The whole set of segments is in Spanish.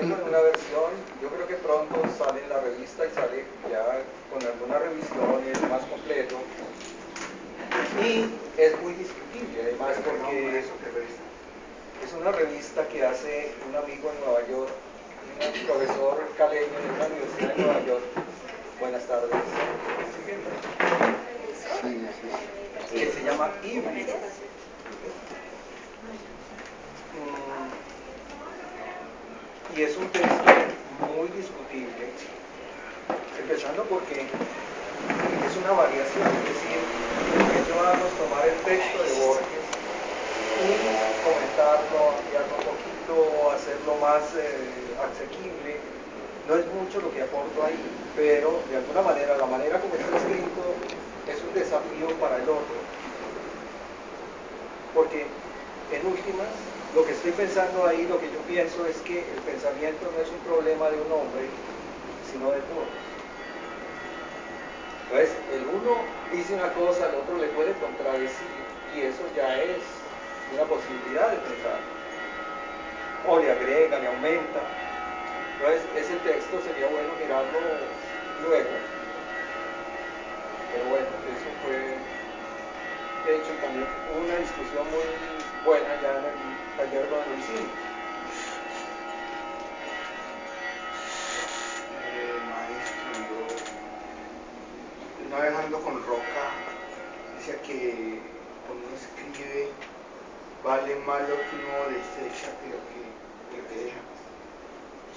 tengo en una versión, yo creo que pronto sale en la revista y sale ya con algunas revisiones más completo. Y es muy discutible, además, porque es una revista que hace un amigo en Nueva York, un profesor caleño de una universidad en Nueva York. Buenas tardes. Que se llama Híbrido. Y es un texto muy discutible, empezando porque es una variación, es decir, lo que yo hago es tomar el texto de Borges y comentarlo, ampliarlo un poquito, hacerlo más asequible. No es mucho lo que aporto ahí, pero de alguna manera, la manera como está escrito es un desafío para el otro. Porque, en últimas, lo que estoy pensando ahí, lo que yo pienso es que el pensamiento no es un problema de un hombre, sino de todos. Entonces, el uno dice una cosa, el otro le puede contradecir, y eso ya es una posibilidad de pensar. O le agrega, le aumenta. Entonces, ese texto sería bueno mirarlo luego. Pero bueno, eso fue hecho y también hubo una discusión muy buena ya en el taller donde lo hicimos. Maestro, yo una vez hablando con Roca, decía que cuando uno escribe vale más lo que uno desecha que lo que deja.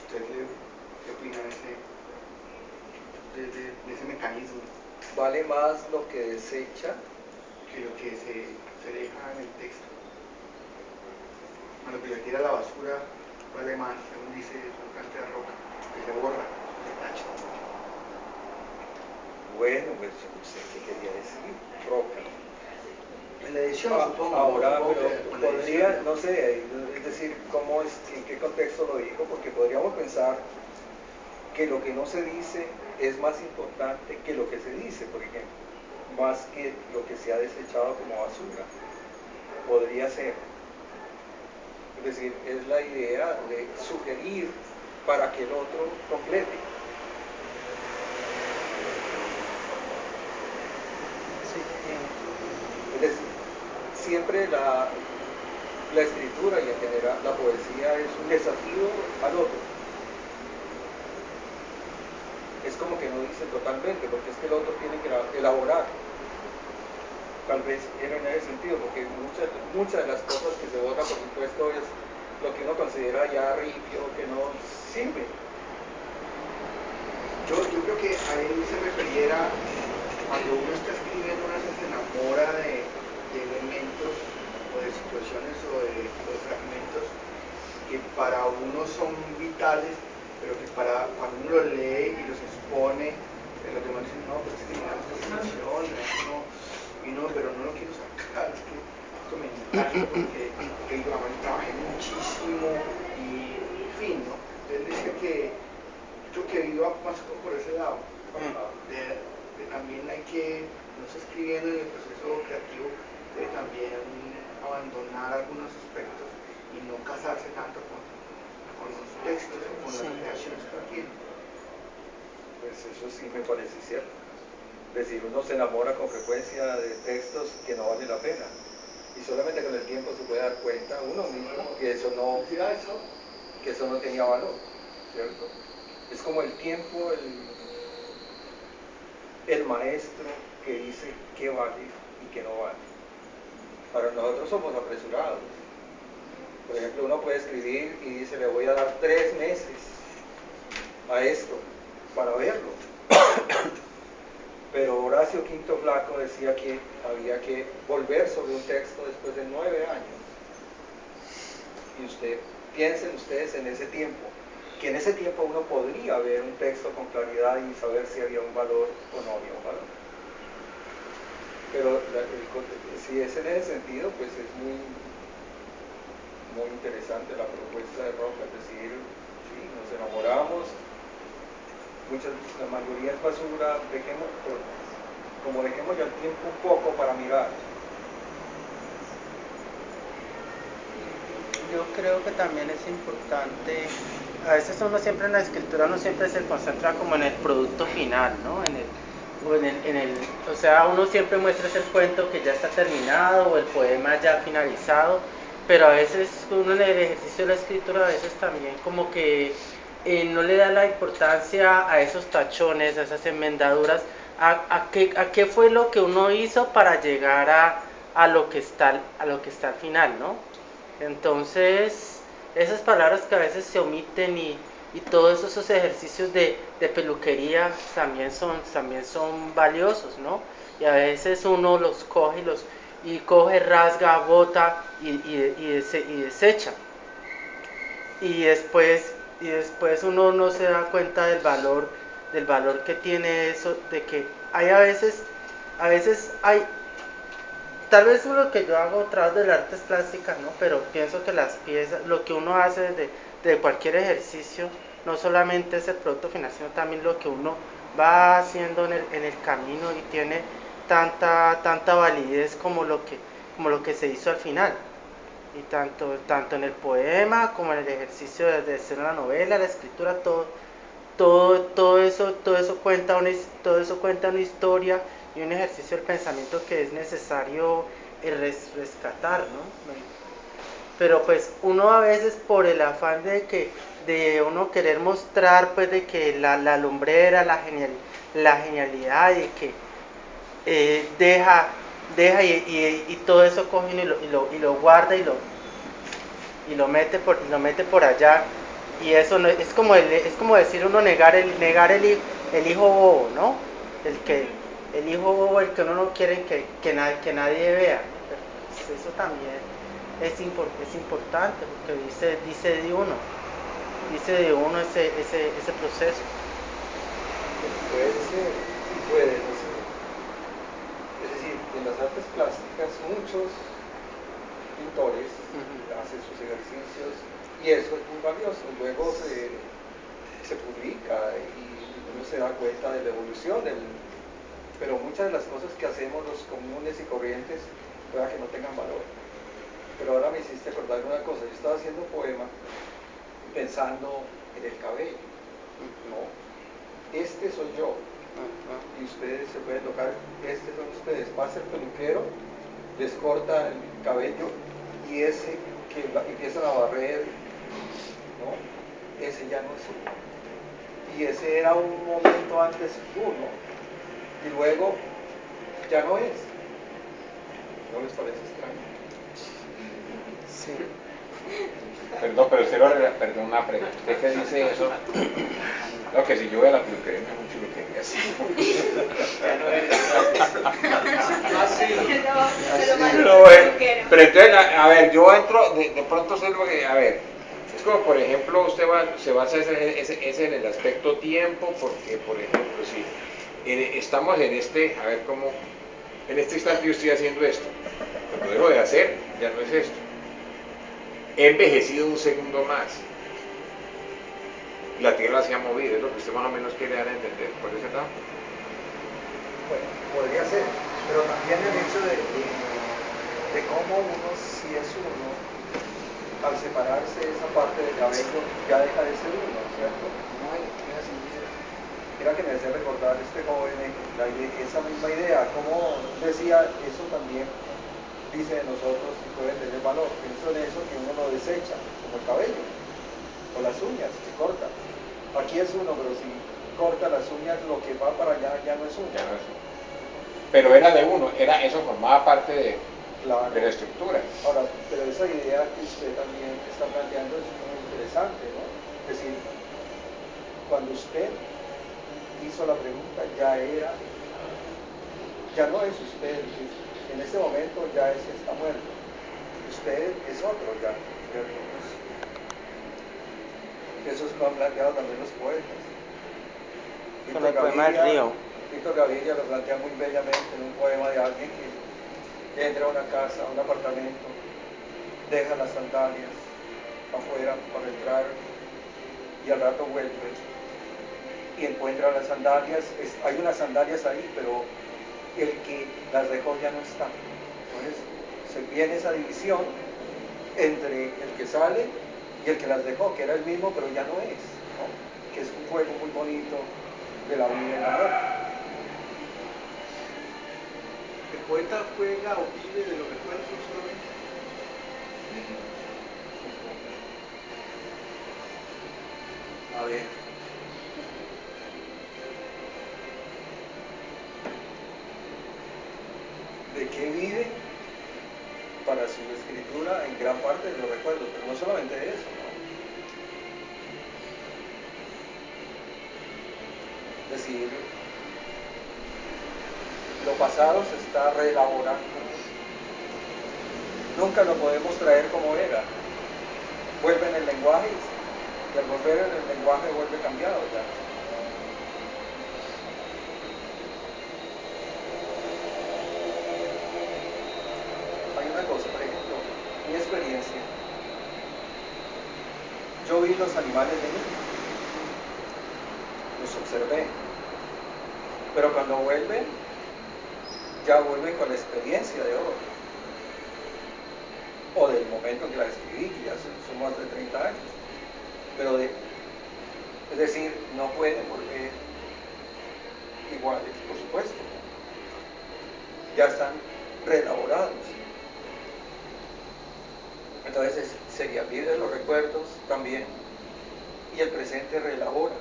¿Usted qué opina de ese mecanismo? Vale más lo que desecha que lo que se deja en el texto. A lo que se tira a la basura vale más, según dice Socrates de Roca, que se borra, se tacha. Bueno, pues yo no sé qué quería decir Roca. En la edición, supongo. Ahora, Supongo pero que con la edición, podría, no sé, es decir, cómo es, en qué contexto lo dijo, porque podríamos pensar que lo que no se dice es más importante que lo que se dice, por ejemplo, más que lo que se ha desechado como basura. Podría ser. Es decir, es la idea de sugerir para que el otro complete. Es decir, siempre la escritura y en general la poesía es un desafío al otro. Es como que no dice totalmente, porque es que el otro tiene que elaborar. Tal vez era en ese sentido, porque muchas de las cosas que se votan, por supuesto, es lo que uno considera ya ripio, que no sirve. yo creo que a él se refiriera cuando uno está escribiendo, uno se enamora de elementos o de situaciones o de fragmentos que para uno son vitales, pero que cuando uno los lee y los expone, los demás dicen, no, pero es que mira esta situación, mira esto no, y no, pero no lo quiero sacar, es que esto me encanta porque además yo trabajé muchísimo y en fin, ¿no? Él decía que creo que iba más por ese lado, de también hay que, no está escribiendo en el proceso creativo, debe también abandonar algunos aspectos y no casarse tanto con los textos o con las creaciones que uno tiene. Pues eso sí me parece cierto. Es decir, uno se enamora con frecuencia de textos que no valen la pena. Y solamente con el tiempo se puede dar cuenta uno mismo que eso no tenía valor, ¿cierto? Es como el tiempo, el maestro que dice qué vale y qué no vale. Para nosotros somos apresurados. Por ejemplo, uno puede escribir y dice, le voy a dar 3 meses a esto para verlo. Pero Horacio Quinto Flaco decía que había que volver sobre un texto después de 9 años. Y piensen ustedes en ese tiempo, que en ese tiempo uno podría ver un texto con claridad y saber si había un valor o no había un valor. Pero si es en ese sentido, pues es muy, muy interesante la propuesta de Roca, es decir, sí, nos enamoramos, la mayoría es basura, como dejemos ya el tiempo un poco para mirar. yo creo que también es importante, a veces uno siempre en la escritura, uno siempre se concentra como en el producto final, ¿no? O sea, uno siempre muestra ese cuento que ya está terminado o el poema ya finalizado, pero a veces uno en el ejercicio de la escritura a veces también como que no le da la importancia a esos tachones, a esas enmendaduras, a qué fue lo que uno hizo para llegar a lo que está al final, ¿no? Entonces, esas palabras que a veces se omiten y todos esos ejercicios de peluquería también son valiosos, ¿no? Y a veces uno los coge y coge, rasga, bota y desecha. Y después uno no se da cuenta del valor que tiene eso, de que hay a veces hay, tal vez lo que yo hago tras de las artes plásticas, ¿no? Pero pienso que las piezas, lo que uno hace de cualquier ejercicio, no solamente es el producto final, sino también lo que uno va haciendo en el camino y tiene tanta validez como lo que se hizo al final. Y tanto en el poema como en el ejercicio de hacer una novela, la escritura, todo eso cuenta una historia y un ejercicio del pensamiento que es necesario rescatar, ¿no? Pero pues uno a veces por el afán de uno querer mostrar pues de que la lumbrera, la genialidad y que deja y todo eso coge y lo guarda y lo mete por allá. Y eso no, es como decir uno negar el hijo bobo, ¿no? El hijo bobo, el que uno no quiere que nadie vea, ¿no? Pero pues eso también es importante porque dice de uno ese proceso. Puede ser y puede no ser. Es decir, en las artes plásticas muchos pintores hacen sus ejercicios y eso es muy valioso. Luego se publica y uno se da cuenta de la evolución pero muchas de las cosas que hacemos los comunes y corrientes pueda que no tengan valor. Pero ahora me hiciste acordar una cosa, yo estaba haciendo un poema pensando en el cabello, ¿no? Este soy yo, y ustedes se pueden tocar, son ustedes. Pasa el peluquero, les corta el cabello y ese que empiezan a barrer, ¿no? Ese ya no es uno. Y ese era un momento antes uno, y luego ya no es. ¿No les parece extraño? Sí. Perdón, pero perdón, una pregunta. ¿Usted qué dice eso? No, que si yo voy a la peluquería, no es mucho lo que así. Pero entonces, a ver, yo entro, de pronto sé lo que, a ver, es como por ejemplo, se basa ese en el aspecto tiempo, porque por ejemplo, si estamos a ver cómo, en este instante yo estoy haciendo esto, cuando dejo de hacer, ya no es esto. He envejecido un segundo más. La Tierra se ha movido, es lo que usted más o menos quiere dar a entender por ese lado. Bueno, podría ser, pero también el hecho de cómo uno, si es uno, al separarse esa parte del cabello, ya deja de ser uno, ¿cierto? Mira que me hace recordar este joven esa misma idea, como decía, eso también dice de nosotros y puede tener valor. Pienso en eso que uno lo desecha, como el cabello, o las uñas, se corta. Aquí es uno, pero si corta las uñas, lo que va para allá ya no es uno. Ya no es uno. Pero era de uno, eso formaba parte de la estructura. Ahora, pero esa idea que usted también está planteando es muy interesante, ¿no? Es decir, cuando usted hizo la pregunta, ya no es usted, en ese momento ya ese está muerto. Usted es otro ya, ¿cierto? Eso lo han planteado también los poetas. Con el poema del río. Víctor Gaviria lo plantea muy bellamente en un poema de alguien que entra a una casa, a un apartamento, deja las sandalias afuera para entrar y al rato vuelve y encuentra las sandalias. Hay unas sandalias ahí, pero el que las dejó ya no está. Entonces se viene esa división entre el que sale y el que las dejó, que era el mismo, pero ya no es, ¿no? Que es un juego muy bonito de la vida y la muerte. ¿El poeta juega o vive de los recuerdos solamente? A ver. ¿De qué vive? Para su escritura en gran parte de los recuerdos, pero no solamente de eso, ¿no? Es decir, lo pasado se está reelaborando. Nunca lo podemos traer como era. Vuelve en el lenguaje y al volver en el lenguaje vuelve cambiado ya. Hay una cosa, por ejemplo, mi experiencia. Yo vi los animales de niño, los observé, pero cuando vuelven, ya vuelven con la experiencia de hoy, o del momento en que la escribí, que ya son más de 30 años, pero es decir, no pueden volver iguales, por supuesto, ya están reelaborados. Entonces sería vivir de los recuerdos también, y el presente reelabora.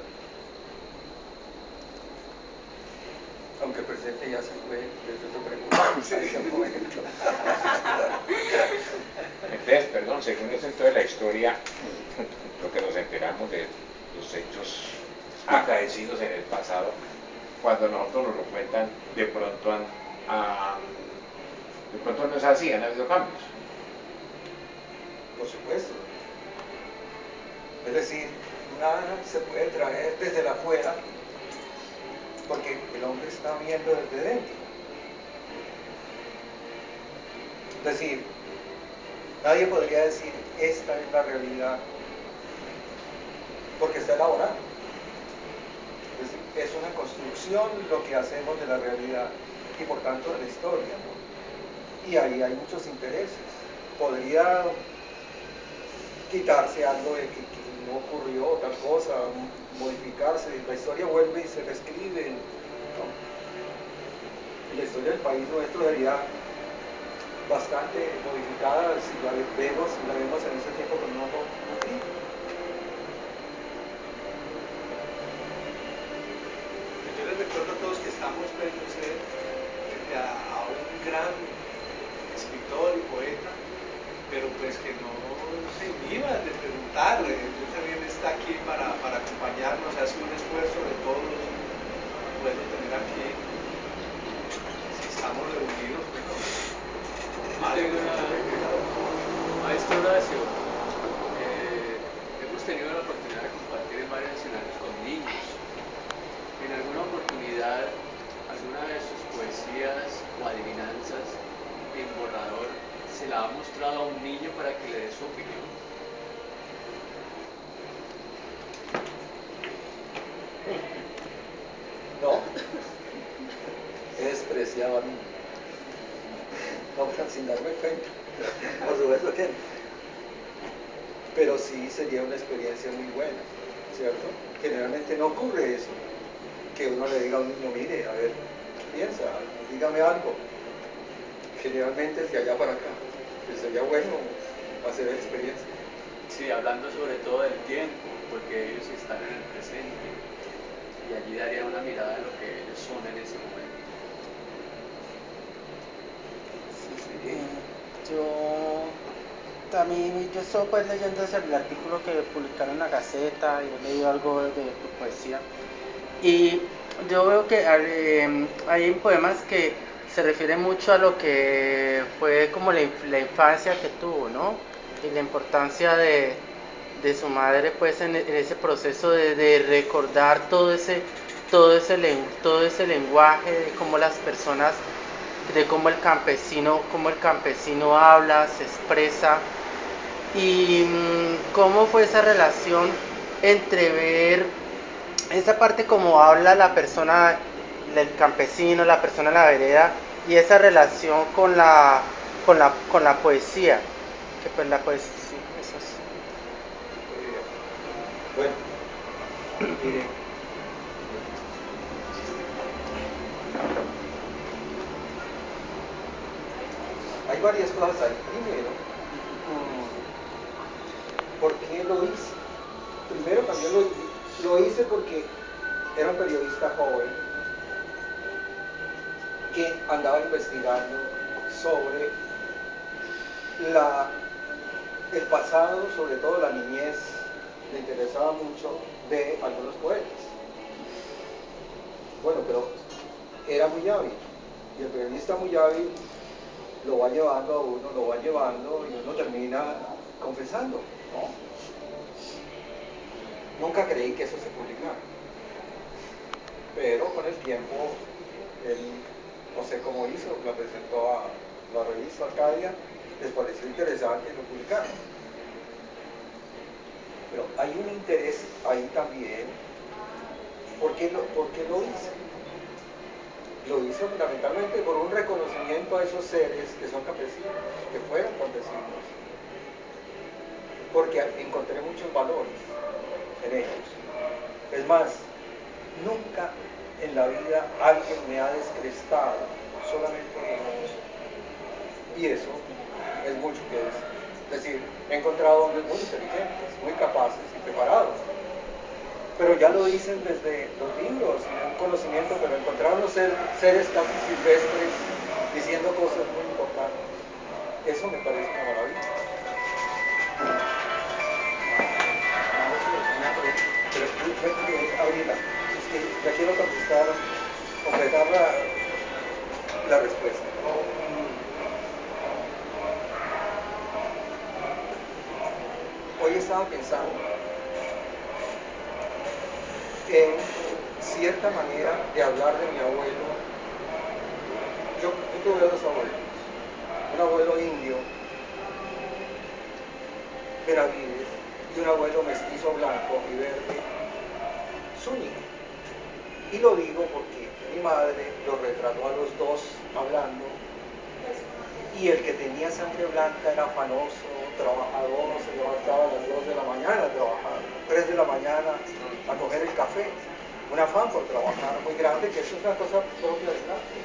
Aunque el presente ya se fue desde tu pregunta en ese momento. Entonces, perdón, según eso entonces la historia, lo que nos enteramos de los hechos acaecidos en el pasado, cuando nosotros nos lo cuentan, de pronto no es así, han habido cambios. Por supuesto. Es decir, nada se puede traer desde la afuera porque el hombre está viendo desde dentro. Es decir, nadie podría decir esta es la realidad porque está elaborado. Es una construcción lo que hacemos de la realidad y por tanto de la historia, ¿no? Y ahí hay muchos intereses. Podría quitarse algo de que no ocurrió tal cosa, modificarse, la historia vuelve y se reescribe, ¿no? Y la historia del país nuestro sería bastante modificada si la vemos en ese tiempo con un ojo muy crítico. Yo les recuerdo a todos que estamos frente a un gran escritor y poeta, pero pues que no se inhiban de preguntar. Él también está aquí para acompañarnos, hace un esfuerzo de todos poderlo tener aquí. Si estamos reunidos, bueno, Maestro Horacio, hemos tenido la oportunidad de compartir en varios escenarios con niños. En alguna oportunidad, alguna de sus poesías o adivinanzas en borrador se la ha mostrado a un niño para que le dé su opinión. No, he despreciado a mí. No, sin darme cuenta. Por supuesto que no. Pero sí sería una experiencia muy buena, ¿cierto? Generalmente no ocurre eso, que uno le diga a un niño, mire, a ver, ¿qué piensa? Dígame algo. Generalmente es de allá para acá, que sería bueno hacer la experiencia. Sí, hablando sobre todo del tiempo, porque ellos están en el presente y allí daría una mirada de lo que ellos son en ese momento. Yo estoy pues leyendo el artículo que publicaron en la Gaceta y he leído algo de tu poesía y yo veo que hay poemas que se refieren mucho a lo que fue como la infancia que tuvo, ¿no? Y la importancia de su madre pues en ese proceso de recordar todo ese lenguaje, de cómo las personas, de cómo el campesino habla, se expresa y cómo fue esa relación entre ver esa parte como habla la persona, el campesino, la persona en la vereda y esa relación con la poesía. que pues sí, eso es. Bueno, mire, hay varias cosas ahí. Primero, ¿por qué lo hice? Primero también lo hice porque era un periodista joven que andaba investigando sobre el pasado, sobre todo la niñez, me interesaba mucho, de algunos poetas. Bueno, pero era muy hábil, y el periodista muy hábil lo va llevando a uno, lo va llevando, y uno termina confesando, ¿no? Nunca creí que eso se publicara, pero con el tiempo, él, no sé cómo hizo, la presentó a la revista Arcadia, les pareció interesante y lo publicaron. Pero hay un interés ahí también. ¿Por qué lo hice? Lo hice fundamentalmente por un reconocimiento a esos seres que son campesinos, que fueron campesinos, porque encontré muchos valores en ellos. Es más, nunca en la vida alguien me ha descrestado, solamente ellos. Y eso es mucho que decir. Es decir, he encontrado hombres muy inteligentes, muy capaces y preparados. Pero ya lo dicen desde los libros y un conocimiento, pero encontrar unos seres casi silvestres diciendo cosas muy importantes, eso me parece una maravilla. Pero, Abrila, es que ya quiero contestar, completar la respuesta. Hoy estaba pensando en cierta manera de hablar de mi abuelo. Yo tuve dos abuelos, un abuelo indio, Benavides, y un abuelo mestizo blanco y verde, Zúñiga. Y lo digo porque mi madre los retrató a los dos hablando, y el que tenía sangre blanca era afanoso, trabajador, se levantaba a las 2 de la mañana a trabajar, 3 de la mañana a coger el café, un afán por trabajar muy grande, que eso es una cosa propia del blanco,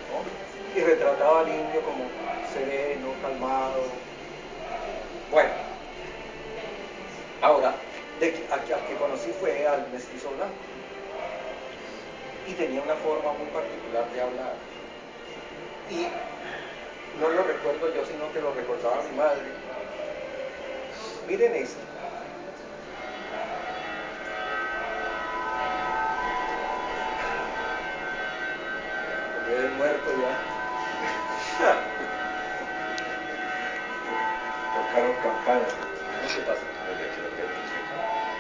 ¿no? Y retrataba al indio como sereno, calmado. Bueno, ahora, al que conocí fue al mestizo blanco, y tenía una forma muy particular de hablar, y no lo recuerdo yo, sino que lo recordaba mi madre. Miren esto. El día del muerto ya. Tocaron campana. ¿Qué pasa? Desde aquí lo que dice.